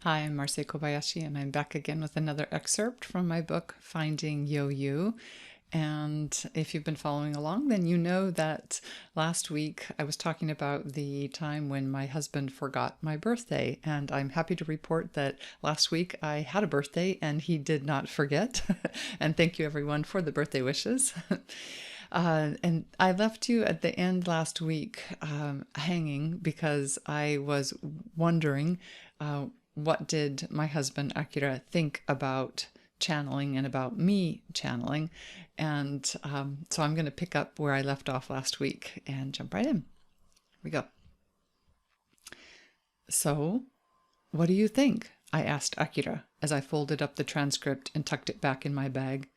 Hi, I'm Marci Kobayashi, and I'm back again with another excerpt from my book, Finding Yoyu. And if you've been following along, then you know that last week I was talking about the time when my husband forgot my birthday. And I'm happy to report that last week I had a birthday and he did not forget. And thank you everyone for the birthday wishes. And I left you at the end last week hanging because I was wondering what did my husband Akira think about channeling and about me channeling. And so I'm going to pick up where I left off last week and jump right in. Here we go. So, what do you think? I asked Akira as I folded up the transcript and tucked it back in my bag.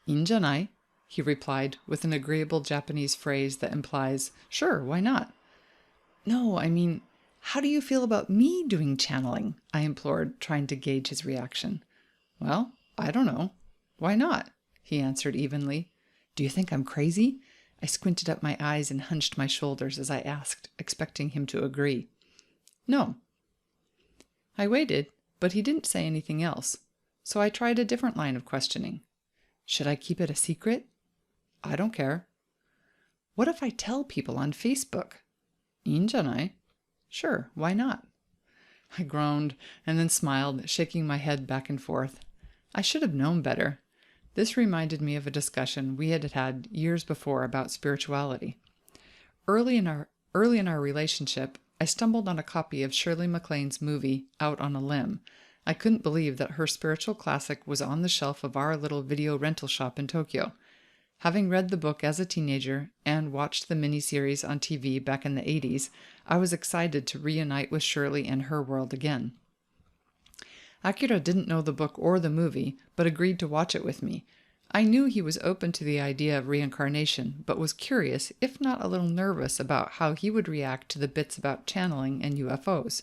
"Injanai," he replied with an agreeable Japanese phrase that implies, "Sure, why not?" "No, I mean, how do you feel about me doing channeling?" I implored, trying to gauge his reaction. "Well, I don't know. Why not?" he answered evenly. "Do you think I'm crazy?" I squinted up my eyes and hunched my shoulders as I asked, expecting him to agree. "No." I waited, but he didn't say anything else, so I tried a different line of questioning. "Should I keep it a secret?" "I don't care." "What if I tell people on Facebook?" "いいんじゃない?" "Sure, why not?" I groaned and then smiled, shaking my head back and forth. I should have known better. This reminded me of a discussion we had had years before about spirituality. Early in our relationship, I stumbled on a copy of Shirley MacLaine's movie Out on a Limb. I couldn't believe that her spiritual classic was on the shelf of our little video rental shop in Tokyo. Having read the book as a teenager and watched the miniseries on TV back in the 80s, I was excited to reunite with Shirley and her world again. Akira didn't know the book or the movie, but agreed to watch it with me. I knew he was open to the idea of reincarnation, but was curious, if not a little nervous, about how he would react to the bits about channeling and UFOs.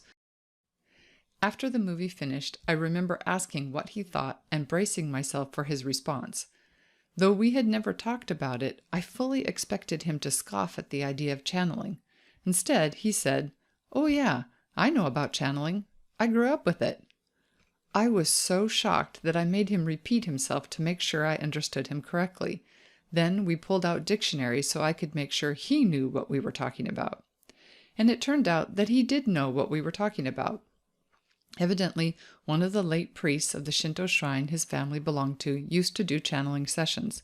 After the movie finished, I remember asking what he thought and bracing myself for his response. Though we had never talked about it, I fully expected him to scoff at the idea of channeling. Instead, he said, "Oh yeah, I know about channeling. I grew up with it." I was so shocked that I made him repeat himself to make sure I understood him correctly. Then we pulled out dictionaries so I could make sure he knew what we were talking about. And it turned out that he did know what we were talking about. Evidently, one of the late priests of the Shinto shrine his family belonged to used to do channeling sessions.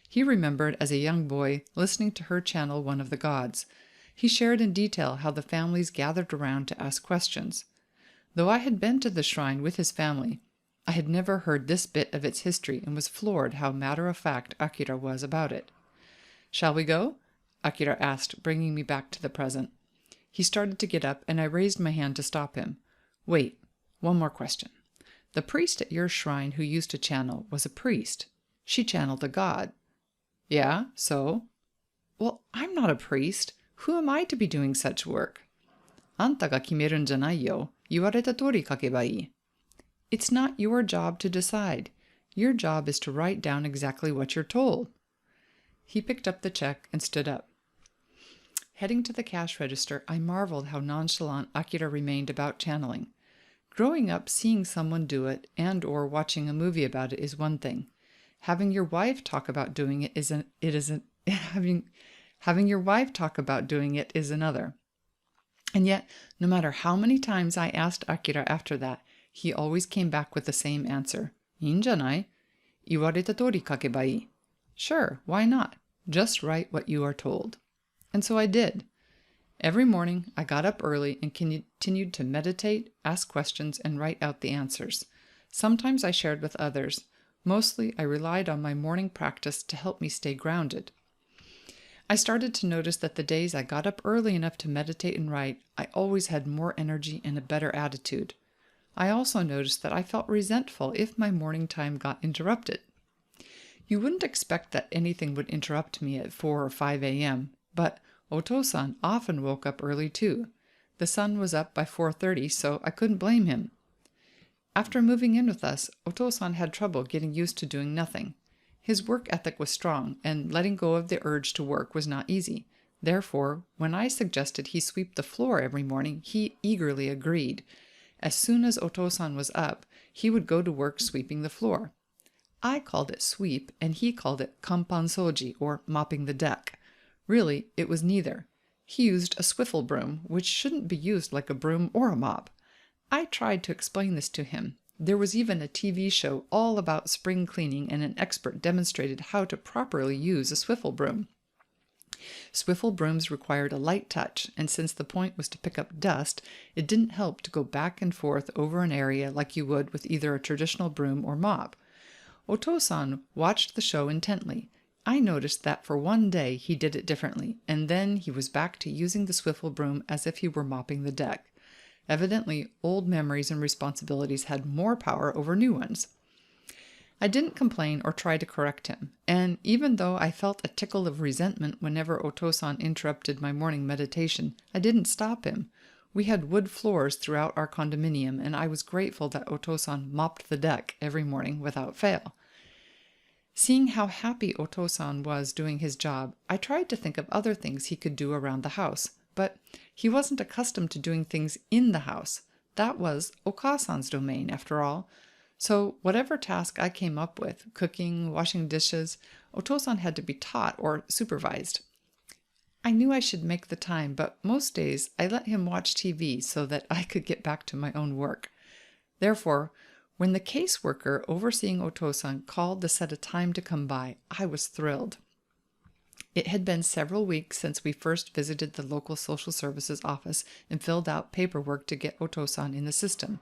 He remembered as a young boy listening to her channel one of the gods. He shared in detail how the families gathered around to ask questions. Though I had been to the shrine with his family, I had never heard this bit of its history and was floored how matter-of-fact Akira was about it. "Shall we go?" Akira asked, bringing me back to the present. He started to get up, and I raised my hand to stop him. "Wait, one more question. The priest at your shrine who used to channel was a priest. She channeled a god." "Yeah, so?" "Well, I'm not a priest. Who am I to be doing such work?" "あんたが決めるんじゃないよ。言われた通り書けばいい." "It's not your job to decide. Your job is to write down exactly what you're told." He picked up the check and stood up. Heading to the cash register, I marveled how nonchalant Akira remained about channeling. Growing up, seeing someone do it and or watching a movie about it is one thing. Having your wife talk about doing it is having your wife talk about doing it is another. And yet, no matter how many times I asked Akira after that, he always came back with the same answer. "いいんじゃない?" 言われた通り書けばいい. "Sure, why not? Just write what you are told." And so I did. Every morning, I got up early and continued to meditate, ask questions, and write out the answers. Sometimes I shared with others. Mostly, I relied on my morning practice to help me stay grounded. I started to notice that the days I got up early enough to meditate and write, I always had more energy and a better attitude. I also noticed that I felt resentful if my morning time got interrupted. You wouldn't expect that anything would interrupt me at 4 or 5 a.m., but Oto-san often woke up early too. The sun was up by 4:30, so I couldn't blame him. After moving in with us, Oto-san had trouble getting used to doing nothing. His work ethic was strong, and letting go of the urge to work was not easy. Therefore, when I suggested he sweep the floor every morning, he eagerly agreed. As soon as Otosan was up, he would go to work sweeping the floor. I called it sweep, and he called it kanpansoji, or mopping the deck. Really, it was neither. He used a swivel broom, which shouldn't be used like a broom or a mop. I tried to explain this to him. There was even a TV show all about spring cleaning, and an expert demonstrated how to properly use a swivel broom. Swivel brooms required a light touch, and since the point was to pick up dust, it didn't help to go back and forth over an area like you would with either a traditional broom or mop. Otosan watched the show intently. I noticed that for one day he did it differently, and then he was back to using the swivel broom as if he were mopping the deck. Evidently, old memories and responsibilities had more power over new ones. I didn't complain or try to correct him, and even though I felt a tickle of resentment whenever Otosan interrupted my morning meditation, I didn't stop him. We had wood floors throughout our condominium, and I was grateful that Otosan mopped the deck every morning without fail. Seeing how happy Otosan was doing his job, I tried to think of other things he could do around the house, but he wasn't accustomed to doing things in the house. That was Okasan's domain, after all. So whatever task I came up with, cooking, washing dishes, Otosan had to be taught or supervised. I knew I should make the time, but most days I let him watch TV so that I could get back to my own work. Therefore, when the caseworker overseeing Otosan called to set a time to come by, I was thrilled. It had been several weeks since we first visited the local social services office and filled out paperwork to get Otosan in the system.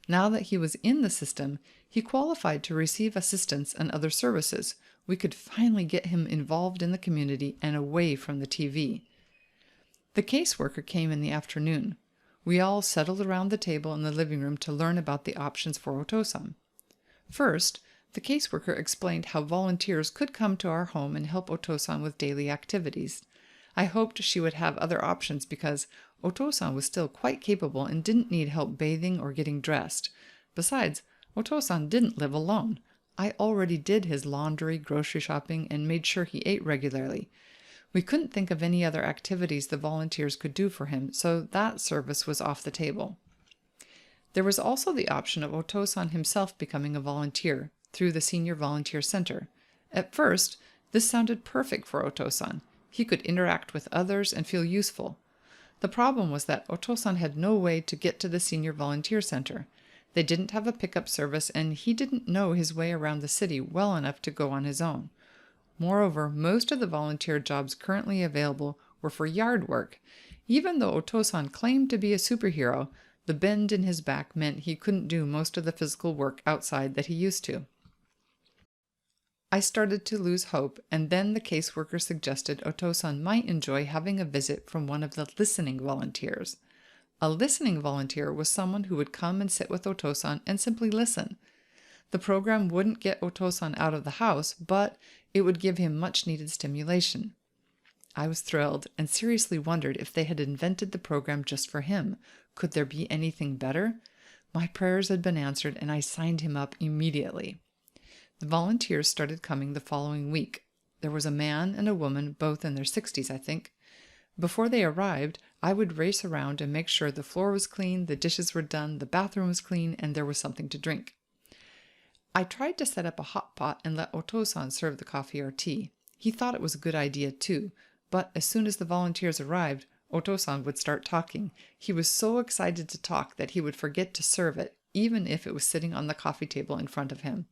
Now that he was in the system, he qualified to receive assistance and other services. We could finally get him involved in the community and away from the TV. The caseworker came in the afternoon. We all settled around the table in the living room to learn about the options for Otosan. First, the caseworker explained how volunteers could come to our home and help Otosan with daily activities. I hoped she would have other options because Otosan was still quite capable and didn't need help bathing or getting dressed. Besides, Otosan didn't live alone. I already did his laundry, grocery shopping, and made sure he ate regularly. We couldn't think of any other activities the volunteers could do for him, so that service was off the table. There was also the option of Otosan himself becoming a volunteer through the Senior Volunteer Center. At first, this sounded perfect for Otosan. He could interact with others and feel useful. The problem was that Otosan had no way to get to the Senior Volunteer Center. They didn't have a pickup service, and he didn't know his way around the city well enough to go on his own. Moreover, most of the volunteer jobs currently available were for yard work. Even though Otosan claimed to be a superhero, the bend in his back meant he couldn't do most of the physical work outside that he used to. I started to lose hope, and then the caseworker suggested Otosan might enjoy having a visit from one of the listening volunteers. A listening volunteer was someone who would come and sit with Otosan and simply listen. The program wouldn't get Otosan out of the house, but it would give him much-needed stimulation. I was thrilled and seriously wondered if they had invented the program just for him. Could there be anything better? My prayers had been answered, and I signed him up immediately. The volunteers started coming the following week. There was a man and a woman, both in their 60s, I think. Before they arrived, I would race around and make sure the floor was clean, the dishes were done, the bathroom was clean, and there was something to drink. I tried to set up a hot pot and let Otosan serve the coffee or tea. He thought it was a good idea too, but as soon as the volunteers arrived, Otosan would start talking. He was so excited to talk that he would forget to serve it, even if it was sitting on the coffee table in front of him.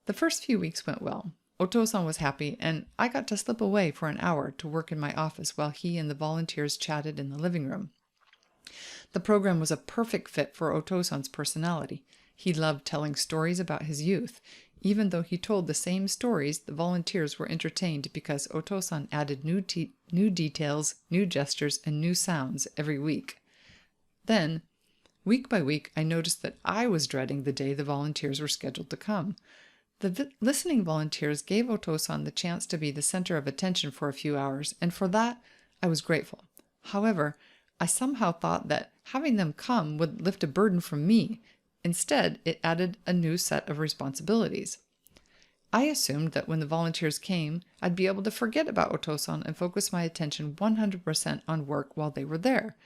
The first few weeks went well. Otosan was happy, and I got to slip away for an hour to work in my office while he and the volunteers chatted in the living room. The program was a perfect fit for Otosan's personality. He loved telling stories about his youth. Even though he told the same stories, the volunteers were entertained because Otosan added new details, new gestures, and new sounds every week. Then, week by week, I noticed that I was dreading the day the volunteers were scheduled to come. The listening volunteers gave Otosan the chance to be the center of attention for a few hours, and for that I was grateful. However, I somehow thought that having them come would lift a burden from me. Instead, it added a new set of responsibilities. I assumed that when the volunteers came, I'd be able to forget about Otosan and focus my attention 100% on work while they were there.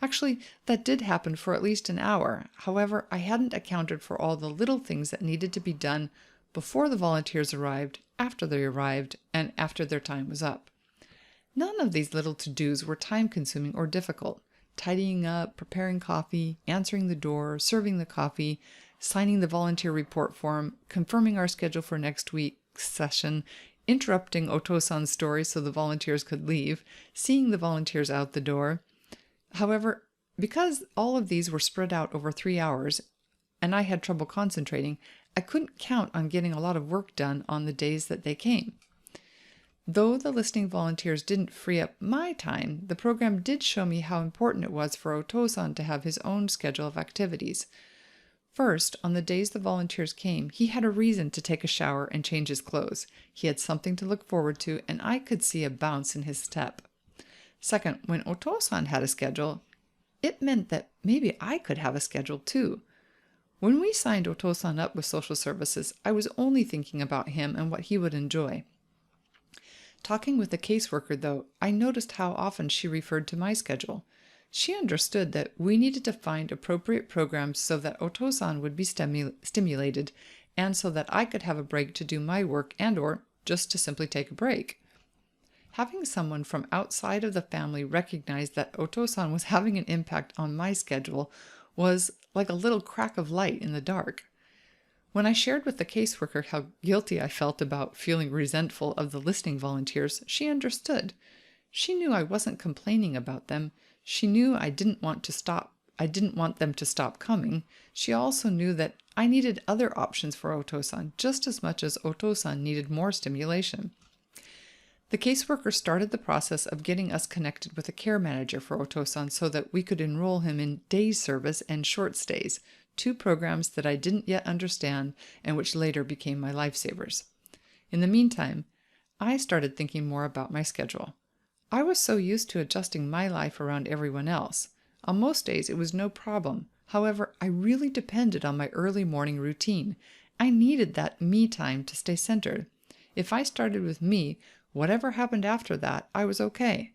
Actually, that did happen for at least an hour. However, I hadn't accounted for all the little things that needed to be done before the volunteers arrived, after they arrived, and after their time was up. None of these little to-dos were time-consuming or difficult. Tidying up, preparing coffee, answering the door, serving the coffee, signing the volunteer report form, confirming our schedule for next week's session, interrupting Oto-san's story so the volunteers could leave, seeing the volunteers out the door. However, because all of these were spread out over 3 hours, and I had trouble concentrating, I couldn't count on getting a lot of work done on the days that they came. Though the listening volunteers didn't free up my time, the program did show me how important it was for Oto-san to have his own schedule of activities. First, on the days the volunteers came, he had a reason to take a shower and change his clothes. He had something to look forward to, and I could see a bounce in his step. Second, when Oto-san had a schedule, it meant that maybe I could have a schedule too. When we signed Oto-san up with social services, I was only thinking about him and what he would enjoy. Talking with the caseworker, though, I noticed how often she referred to my schedule. She understood that we needed to find appropriate programs so that Oto-san would be stimulated and so that I could have a break to do my work and/or just to simply take a break. Having someone from outside of the family recognize that Oto-san was having an impact on my schedule was like a little crack of light in the dark. When I shared with the caseworker how guilty I felt about feeling resentful of the listening volunteers, she understood. She knew I wasn't complaining about them. She knew I didn't want them to stop coming. She also knew that I needed other options for Oto-san just as much as Oto-san needed more stimulation. The caseworker started the process of getting us connected with a care manager for Oto-san so that we could enroll him in day service and short stays, 2 programs that I didn't yet understand and which later became my lifesavers. In the meantime, I started thinking more about my schedule. I was so used to adjusting my life around everyone else. On most days, it was no problem. However, I really depended on my early morning routine. I needed that me time to stay centered. If I started with me, whatever happened after that, I was okay.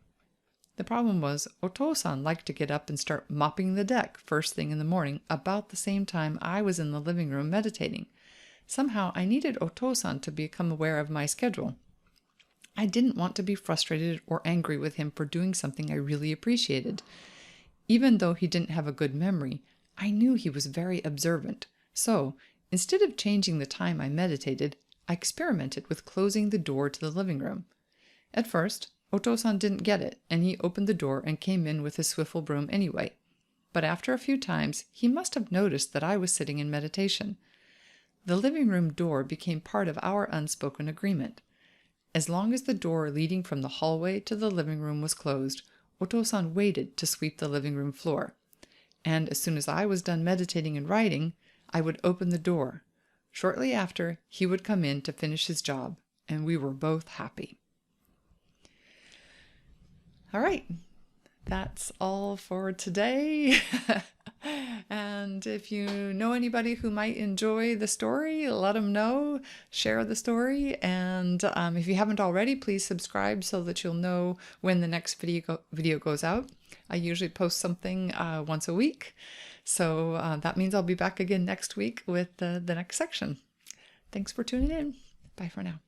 The problem was, Oto-san liked to get up and start mopping the deck first thing in the morning about the same time I was in the living room meditating. Somehow, I needed Oto-san to become aware of my schedule. I didn't want to be frustrated or angry with him for doing something I really appreciated. Even though he didn't have a good memory, I knew he was very observant. So, instead of changing the time I meditated, I experimented with closing the door to the living room. At first, Oto-san didn't get it, and he opened the door and came in with his swivel broom anyway. But after a few times, he must have noticed that I was sitting in meditation. The living room door became part of our unspoken agreement. As long as the door leading from the hallway to the living room was closed, Oto-san waited to sweep the living room floor. And as soon as I was done meditating and writing, I would open the door. Shortly after, he would come in to finish his job, and we were both happy. All right, that's all for today. And if you know anybody who might enjoy the story, let them know, share the story. And if you haven't already, please subscribe so that you'll know when the next video goes out. I usually post something once a week. So that means I'll be back again next week with the next section. Thanks for tuning in. Bye for now.